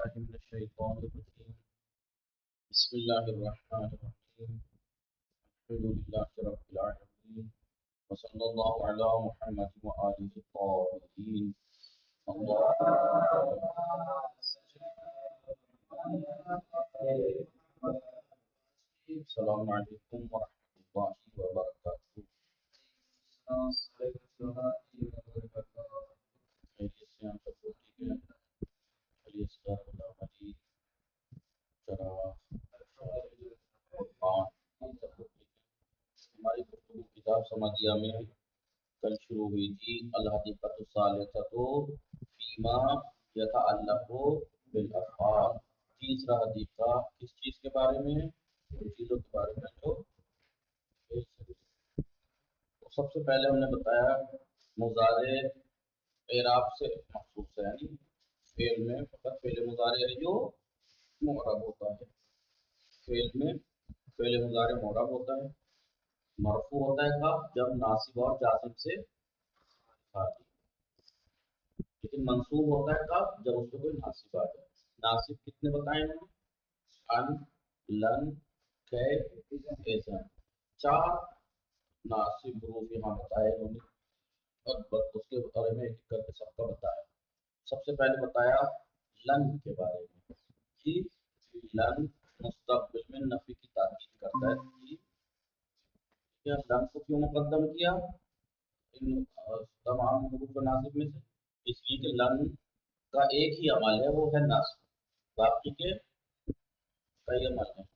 بالله من الشيطان الرجيم بسم الله الرحمن الرحيم الحمد لله رب العالمين وصلى الله على محمد وآله الطاهرين السلام عليكم ورحمة الله وبركاته. خیریت سے آپ سب ٹھیک ہے؟ خیریت سے ہماری ہماری گفتگو کتاب سمادیہ میں کل شروع ہوئی تھی الحدیقۃ الثالثۃ فیما یتعلق بالافعال. تیسرا حدیقہ کس چیز کے بارے میں؟ ان چیزوں کے بارے میں جو سب سے پہلے ہم نے بتایا مضارع اعراب سے مخصوص ہے، یعنی فعل میں فقط فعل مضارع ہے جو معرب ہوتا ہے. فعل میں فعل مضارع معرب ہوتا ہے، مرفوع ہوتا ہے کب؟ جب ناصب اور جازم سے خالی. لیکن منصوب ہوتا ہے کب؟ جب اس کو کوئی ناصب آ جائے. ناصب کتنے بتائے انہوں نے؟ ان، لن، کے، ایسا. چار ناصب حروف یہاں بتائے انہوں نے، اور اس کے بارے میں ایک کر کے سب کا بتایا. سب سے پہلے بتایا لن کے بارے میں کہ لن مستقبل میں نفی کی تاکید کرتا ہے. لن کو کیوں مقدم کیا ان تمام حروف ناصب میں سے؟ اس لیے کہ لن کا ایک ہی عمل ہے، وہ ہے نصب، باقی کے کئی عمل ہیں.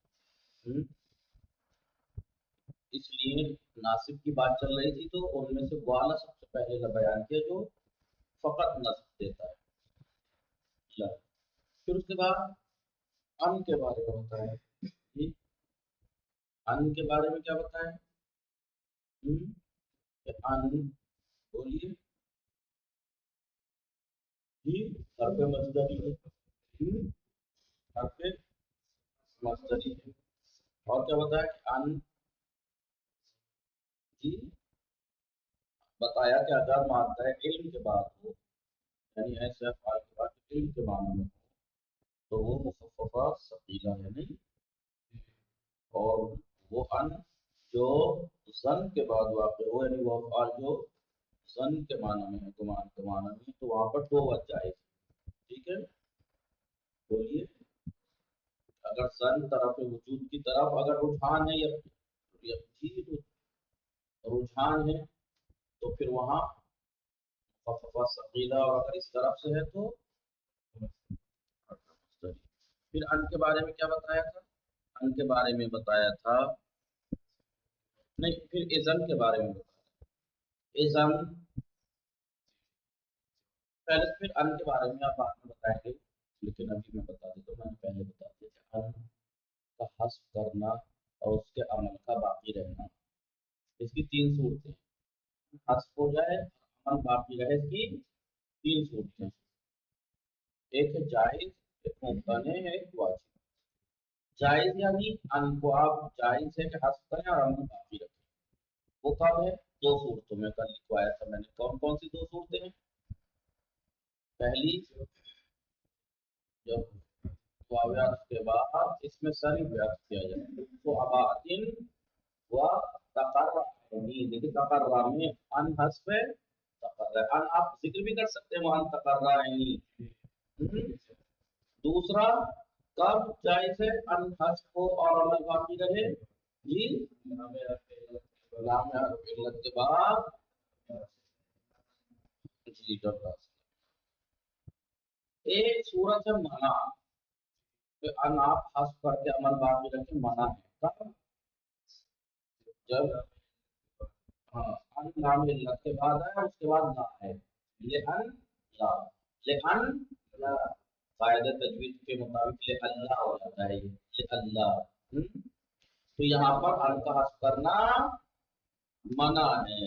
اس لیے ناصب کی بات چل رہی تھی تو ان میں سے والا سب سے پہلے کا بیان کیا جو فقط نصب دیتا ہے. پھر اس کے بعد ان کے بارے میں بتایا. ان کے بارے میں کیا بتایا؟ ان بولیے جی. حرف مصدری ہے، حرف مصدری ہے. اور کیا بتایا کہ ان جی بتایا کہ اگر مانتا ہے علم کے بعد ہو، یعنی ایسے افعال کے بعد علم کے معنی میں ہو تو وہ مخففہ ثقیلہ ہے نہیں. اور وہ ان جو زن کے بعد واقع ہو، یعنی وہ افعال جو زن کے معنی میں ہے، گمان کے معنی میں، تو وہاں پر دو وجہ جائز. ٹھیک ہے، بولیے. اگر زن طرف وجود کی طرف اگر رجحان ہے یا رجحان ہے تو پھر وہاں مخففہ ثقیلہ، اور اگر اس طرف سے ہے تو پھر ان کے بارے میں کیا بتایا تھا؟ ان کے بارے میں بتایا تھا نہیں، پھر ازن کے بارے میں بتایا. ازن پہلے، پھر ان کے بارے میں آپ بعد میں بتائیں گے، لیکن ابھی میں بتا دیتا ہوں. میں نے پہلے بتا دیا کہ ان کا حذف کرنا اور اس کے عمل کا باقی رہنا، اس کی تین صورتیں. حذف ہو جائے عمل باقی رہے، اس کی تین صورتیں. ایک ہے جائز، ایک ممتنع ہے، ایک واجب. جائز یعنی ان کو آپ جائز ہے کہ حذف کریں اور عمل باقی رکھیں. وہ کب ہے؟ دو صورتوں میں. کل لکھوایا تھا میں نے. کون کون سی دو صورتیں ہیں؟ پہلی جب واویات کے بعد اس میں ساری بیات کیا جائے تو اباطن و تقرر. دیکھیے تقرر میں ان حذف ہے، تقرر ان آپ ذکر بھی کر سکتے ہیں وہاں تقرر. دوسرا کب جائز ہے ان حذف کو اور عمل باقی رہے؟ جی لام حرف علت کے بعد. جی ایک صورت ہے منع، ان آپ حذف کر کے عمل باقی رکھیں، منع ہے. کب؟ جب ان لام علت کے بعد ہے، اس کے بعد نہ ہے. لئن لا، لئن لا قاعدہ تجوید کے مطابق لئلہ ہو جاتا ہے، لئلہ. تو یہاں پر ان کا حذف کرنا منع ہے.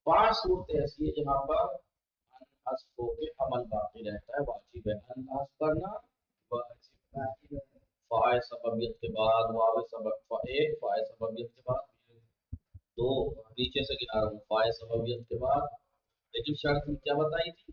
پانچ صورتیں ایسی ہے جہاں پر ان حذف ہو کے عمل باقی رہتا ہے، واجب ہے ان حذف کرنا. فاعل سببیت کے بعد واو سبب، ایک فاعل سببیت کے بعد، دو نیچے سے گنا رہا ہوں فاعل سببیت کے بعد. لیکن شرط کیا بتائی تھی؟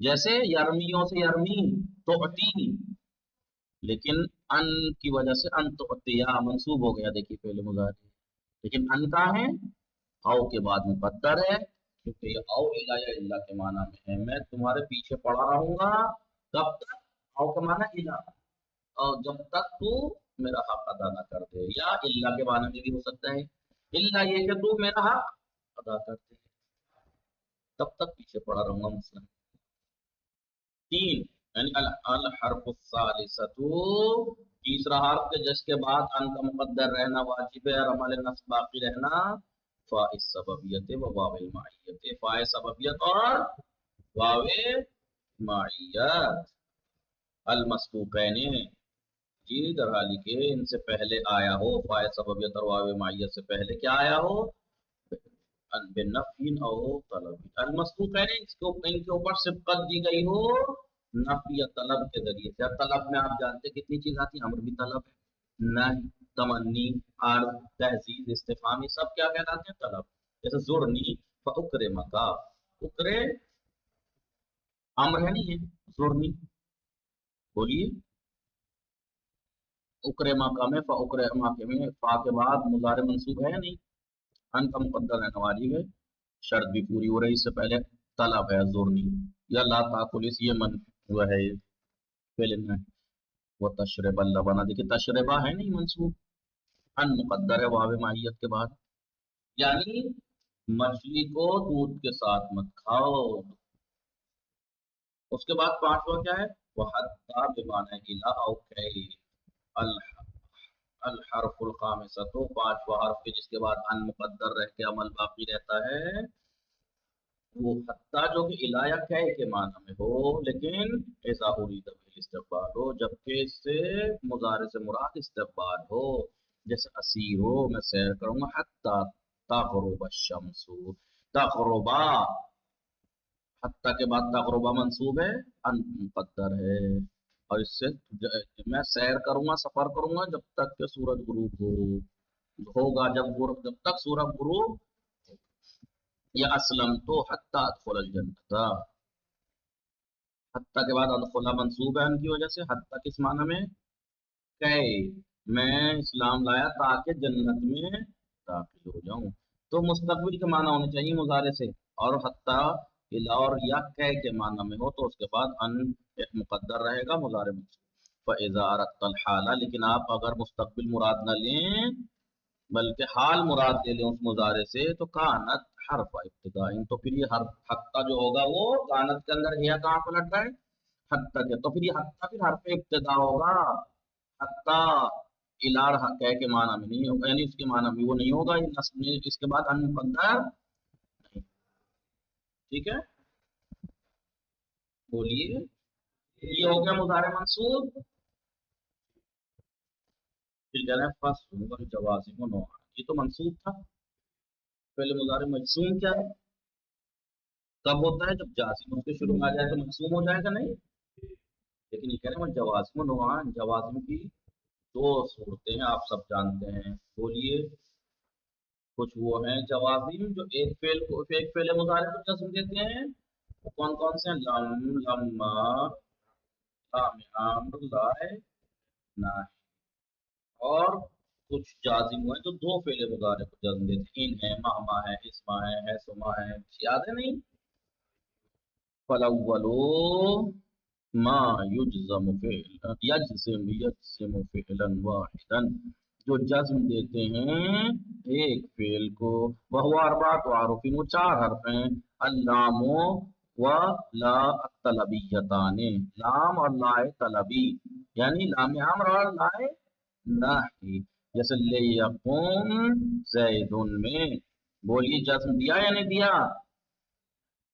جیسے یرمیوں سے یرمی توتی، لیکن ان کی وجہ سے ان توتیا منصوب ہو گیا، دیکھیے فعل مضارع، لیکن ان کا ہے او کے بعد مقدر ہے، کیونکہ یہ او الا یا الا کے معنی میں ہے، میں تمہارے پیچھے پڑا رہوں گا کب تک، او کا معنی الا، اور جب تک تو میرا حق ادا نہ کر دے، یا الا کے معنی میں بھی ہو سکتا ہے، الا یہ کہ تو میرا حق ادا کر دے، تب تک پیچھے پڑا رہوں گا مثلا۔ تین یعنی الحرف الثالثۃ، تیسرا حرف کے جس کے بعد ان کا مقدر رہنا واجب ہے اور عمل نصب باقی رہنا، فاء السببیت و واو المعیت، فاء سببیت اور واو معیت، المسبوقین، جی در حالی کے ان سے پہلے آیا ہو، فاء سببیت اور واو معیت سے پہلے کیا آیا ہو، بنفی او طلب، المسبوقین ان کے اوپر سبقت دی گئی ہو نفی یا طلب کے ذریعے سے۔ طلب میں آپ جانتے ہیں کتنی چیز آتی ہے، امر بھی طلب ہے، نہی، تمنی، عرض، تہذیب، استفہام، یہ سب کیا کہلاتے ہیں، طلب۔ جیسے زرنی فاکرمکا، اکرے امر ہے نہیں ہے، زرنی بولیے، اکرمکا میں فاکرمکا میں فا کے بعد مضارع منصوب ہے یا نہیں، ان کا مقدر ہے نواجی ہے، شرط بھی پوری ہو رہی، اس سے پہلے طلب ہے زرنی، یا لا تاکل اس یہ من ہوا ہے فعل میں، وہ تشرب اللبنا، دیکھیے تشربہ ہے نہیں منصوب، ان مقدر ہے واو ماہیت کے بعد، یعنی مچھلی کو دودھ کے ساتھ مت کھاؤ۔ اس کے بعد پانچواں کیا ہے، وہ حتی بمعنی الا او کئی، الحرف الخامسہ، تو پانچواں حرف کے جس کے بعد ان مقدر رہ کے عمل باقی رہتا ہے، وہ حتی جو کہ الا یا کئی کے معنی میں ہو، لیکن ایسا ارید به استقبال ہو، جبکہ اس سے مضارع سے مراد استقبال ہو، جیسے اسیر ہو، میں سیر کروں گا، حتی تغرب الشمس، تغربا، حتی کے بعد تغربا منصوب ہے، ان مقدر ہے، اور اس سے میں سیر کروں گا، سفر کروں گا جب تک کہ سورج غروب ہوگا، جب تک سورج غروب، یا اسلم تو حتی ادخل الجنت، حتی کے بعد ادخلا منصوب ہے ان کی وجہ سے، حتی کس معنی میں، کہ میں اسلام لایا تاکہ جنت میں داخل ہو جاؤں، تو مستقبل کے معنی ہونے چاہیے مضارع سے، اور حتی اور یا کہ کے معنی میں ہو تو اس کے بعد ان ایک مقدر رہے گا مضارع میں، فَإِذَا أَرَدْتَ الْحَالَ، لیکن آپ اگر مستقبل مراد نہ لیں بلکہ حال مراد لے لیں اس مضارع سے، تو کانت حرف ابتداء، تو پھر یہ حرف حتی جو ہوگا وہ کانت کے اندر ہیا کہاں پلٹ رہا ہے، حتی کے، تو پھر یہ حتی پھر حرف ابتدا ہوگا، حتی الار کہ کے معنی میں نہیں ہوگا، یعنی اس کے معنی میں وہ نہیں ہوگا، اس کے بعد ان مقدر نہیں، ٹھیک ہے، بولیے، یہ ہو گیا مضارع منصوب، پھر کہہ رہے ہیں فصل والجوازم نوعان، یہ تو منصوب تھا، پہلے مضارع مجزوم کیا ہے، کب ہوتا ہے، جب جازم اس کے شروع میں آ جائے تو مجزوم ہو جائے گا نہیں، لیکن یہ کہہ رہے ہیں جوازم نوعان، جوازم کی دو صورتیں ہیں، آپ سب جانتے ہیں، بولیے، کچھ وہ ہیں جوازم جو ایک فعل مضارع کو جزم دیتے ہیں، وہ کون کون سے ہیں، لم، لما، لام امر، لائے، نہ، اور کچھ جازم ہوئے تو دو فعل مضارع کو جزم دیتے ہیں، ان ہے، مہما ہے، اسما ہے سما ہے، یاد ہے نہیں، فالاولو ما یجزم فعلا واحدا، جو جزم دیتے ہیں ایک فعل کو، وہ اربعۃ حروف، وہ چار حرف ہیں، اللام و لا الطلبیتان، لام اور لائے طلبی، یعنی لام امر اور لائے نہی، جیسے لیقوم زید میں، بولیے جزم دیا یا نہیں دیا،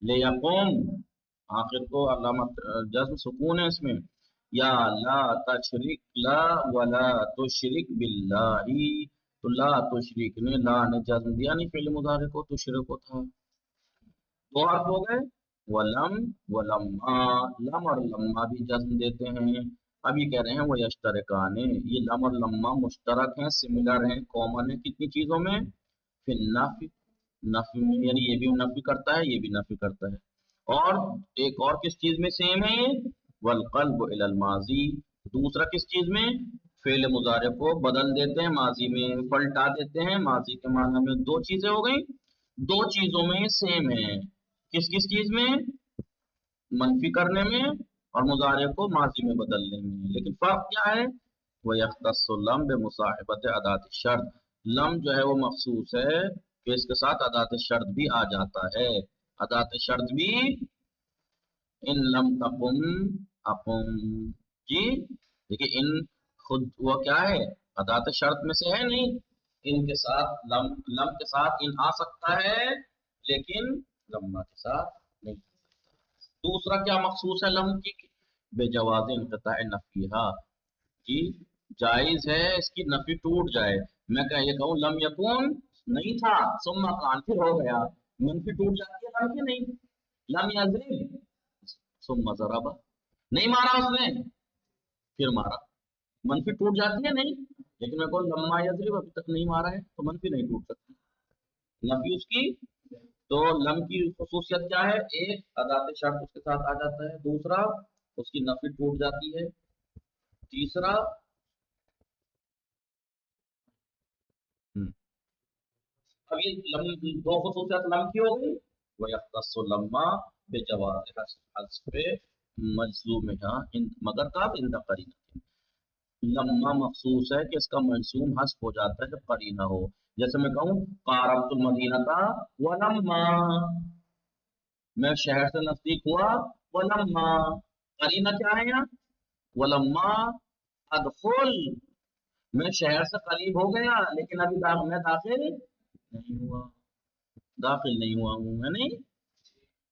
لیقوم آخر کو علامت جزم سکون ہے اس میں، یا لا تشرک، لا ولا تشرک باللہ، تو لا تشرک نے، لا نے جزم دیا نہیں فعل مضارع کو، تشرک کو تھا، دو حرف ہو گئے، ولم ولما، لم اور لما بھی جزم دیتے ہیں، اب یہ کہہ رہے ہیں وہ یشترکان، یہ لم اور لما مشترک ہیں، سملر ہیں، کامن ہیں، کتنی چیزوں میں، فی النفی، نفی میں، یعنی یہ بھی نفی کرتا ہے یہ بھی نفی کرتا ہے، اور ایک اور کس چیز میں سیم ہے یہ؟ والقلب الی الماضی، دوسرا کس چیز میں؟ فعل مضارع کو بدل دیتے ہیں، ماضی میں پلٹا دیتے ہیں، ماضی کے معنی میں دو چیزیں ہو گئی، دو چیزوں میں سیم ہے، کس کس چیز میں؟ منفی کرنے میں اور مضارع کو ماضی میں بدلنے میں، لیکن فرق کیا ہے؟ وہ یختص لم بمصاحبت ادات الشرط، لم جو ہے وہ مخصوص ہے کہ اس کے ساتھ ادات شرط بھی آ جاتا ہے، ادات شرط بھی ان لم تقم اقم، جی دیکھیے ان خود وہ کیا ہے؟ ادات شرط میں سے ہے نہیں، ان کے ساتھ لم کے ساتھ ان آ سکتا ہے لیکن لما کے ساتھ نہیں۔ دوسرا کیا مخصوص ہے لم کی؟ بے جواز انقطاع نفیہا، جی جائز ہے اس کی نفی ٹوٹ جائے، میں کہ یہ کہوں لم یکون نہیں تھا ثم کان پھر ہو گیا، منفی ٹوٹ جاتی ہے لم کی نہیں، لم یضرب ثم ضرب، نہیں مارا اس نے پھر مارا، منفی ٹوٹ جاتی ہے نہیں، لیکن میں کہوں لما یضرب ابھی تک نہیں مارا ہے تو منفی نہیں ٹوٹ سکتی نفی اس کی۔ تو لم کی خصوصیت کیا ہے؟ ایک ادات شرط اس کے ساتھ آ جاتا ہے، دوسرا اس کی نفی ٹوٹ جاتی ہے، تیسرا اب یہ دو خصوصیت لم کی ہو گئی، وہ یختص لما بجواز حذف مجزومها مگر کب ان قرینہ، لما مخصوص ہے کہ اس کا مجزوم حذف ہو جاتا ہے جب قرینہ ہو، جیسے میں کہوں قاربت المدینہ کا ولما، میں شہر سے نزدیک ہوا ولما، قرینہ کیا ہے یہاں؟ ولما ادخل، میں شہر سے قریب ہو گیا لیکن ابھی میں داخل نہیں ہوا، داخل نہیں ہوا ہوں میں نہیں،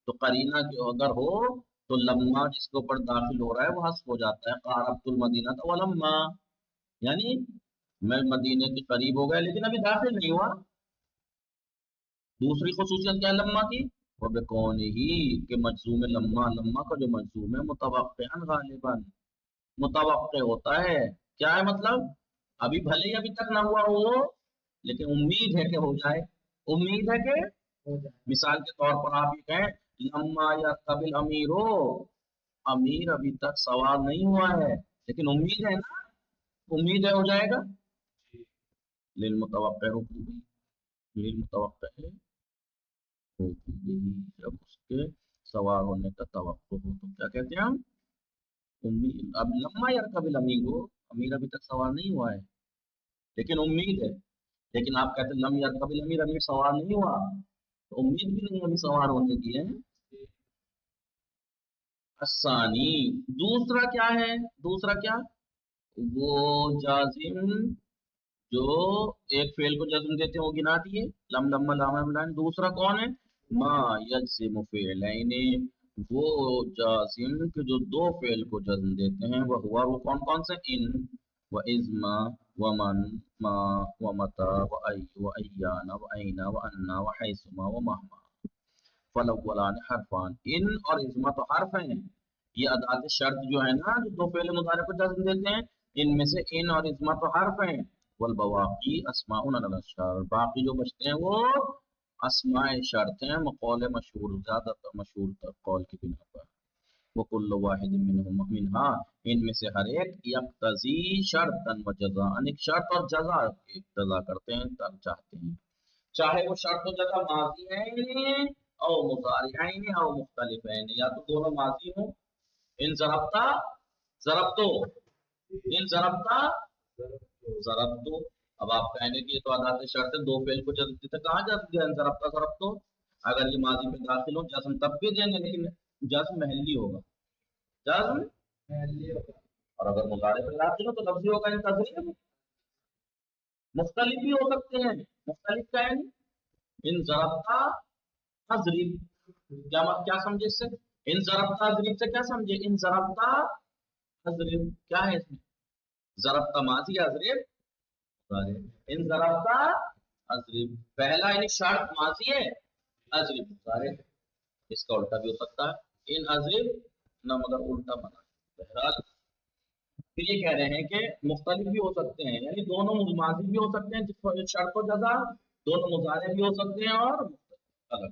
تو قرینہ جو اگر ہو تو لما جس کے اوپر داخل ہو رہا ہے وہ حذف ہو جاتا ہے، قاربت المدینہ تو ولما، یعنی میں مدینے کے قریب ہو گیا لیکن ابھی داخل نہیں ہوا۔ دوسری خصوصیت کیا ہے لما کی؟ وہ بکون ہی کہ مجزوم لما، لما کا جو مجزوم ہے متوقعا غالباً متوقع ہوتا ہے، کیا ہے مطلب؟ ابھی بھلے ہی ابھی تک نہ ہوا ہو لیکن امید ہے کہ ہو جائے، امید ہے کہ ہو جائے، مثال کے طور پر آپ یہ کہیں لما یرکب الامیر، امیر ابھی تک سوار نہیں ہوا ہے لیکن امید ہے نا، امید ہے ہو جائے گا، للمتوقع حقوقی، للمتوقع حقوقی، جب اس کے سوار ہونے کا توقع ہو تو کیا کہتے ہیں ہم؟ امید، اب لما یرکب الامیر، امیر ابھی تک سوار نہیں ہوا ہے لیکن امید ہے، لیکن آپ کہتے ہیں لم یرکب الامیر، امیر سوار نہیں ہوا تو امید بھی نہیں ابھی سوار ہونے کی ہے۔ الثانی، دوسرا کیا ہے؟ دوسرا کیا؟ وہ جازم جو ایک فعل کو جزم دیتے ہیں وہ گنا دیے، لم لما لام لام، دوسرا کون ہے؟ ما یجزم فعلین، وہ جازم کے جو دو فعل کو جزم دیتے ہیں، وہ ہوا وہ کون کون سے؟ ان و ازما و من ما و متا و ای و ایانا و اینا و انا و حیثما و مہما، فالاولان حرفان، ان اور ازما تو حرف ہیں، یہ ادات شرط جو ہے نا جو دو فعل مضارع کو جزم دیتے ہیں ان میں سے ان اور ازما تو حرف ہیں، والبواقی اسماء علی الاشہار، باقی جو بچتے ہیں وہ اسماء شرط ہیں مقول مشہور، زیادہ تر مشہور تر قول کی بنا پر، وکل واحد منہا، ان میں سے ہر ایک یقتضی شرطا و جزاء، ایک شرط اور جزا اقتضا کرتے ہیں، چاہتے ہیں، چاہے وہ شرط و جزا ماضی ہیں او مضارعین او مختلفین، یا تو دونوں ماضی ہوں، ان ضربتا ضربتو، ان ضربتا ضربتو، اب آپ کہیں گے کہ یہ تو ادات شرط ہے، دو فعل کو جزم دیتے، کہاں جزم دیا؟ ان ضربتا ضربتو، اگر یہ ماضی میں داخل ہو جزم تب بھی دیں گے لیکن جزم محلی ہوگا، جزم محلی ہوگا، اور اگر مضارع میں داخل ہو تو لفظی ہوگا، ان تضریب مختلف بھی ہو سکتے ہیں، مختلف کا ہے ان ضربتا اضرب، کیا سمجھے اس سے؟ ان ضربتا اضرب سے کیا سمجھے؟ ان ضربتا اضرب کیا ہے اس میں؟ ضربتا ماضی، اضرب مضارع، ان ضربتا اضرب پہلا یعنی شرط ماضی ہے، اضرب مضارع، اس کا الٹا بھی ہو سکتا ہے، ان اضرب نہ مگر الٹا بنا، بہرحال پھر یہ کہہ رہے ہیں کہ مختلف بھی ہو سکتے ہیں، یعنی دونوں ماضی بھی ہو سکتے ہیں شرط و جزا، دونوں مضارع بھی ہو سکتے ہیں اور الگ،